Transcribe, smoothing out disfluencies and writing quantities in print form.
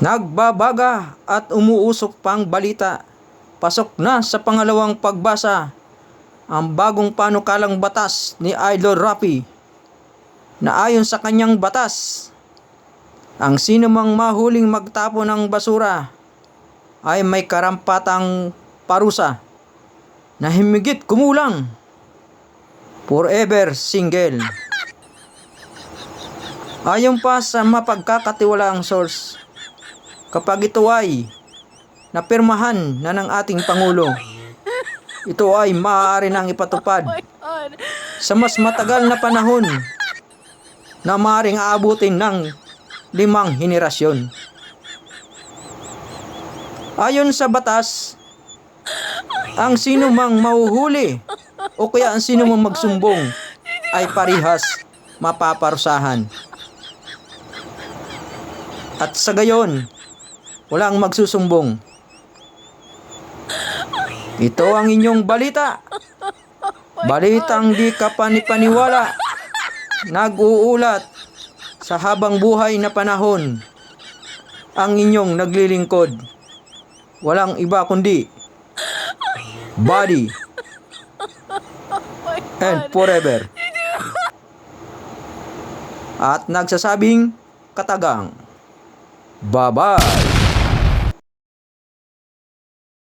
Nagbabaga at umuusok pang balita. Pasok na sa pangalawang pagbasa ang bagong panukalang batas ni Idol Rapi, na ayon sa kanyang batas, ang sinumang mahuling magtapon ng basura ay may karampatang parusa na himigit kumulang forever single. Ayon pa sa mapagkakatiwalaang source, kapag ito ay napirmahan na ng ating Pangulo, ito ay maaari nang ipatupad sa mas matagal na panahon na maaaring aabutin ng 5 henerasyon. Ayon sa batas, ang sino mang mahuhuli o kaya ang sino mang magsumbong ay parihas mapaparusahan. At sa gayon, walang magsusumbong. Ito ang inyong balita. Balitang di kapanipaniwala. Nag-uulat sa habang buhay na panahon. Ang inyong naglilingkod. Walang iba kundi Buddy and Forever. At nagsasabing katagang, bye-bye.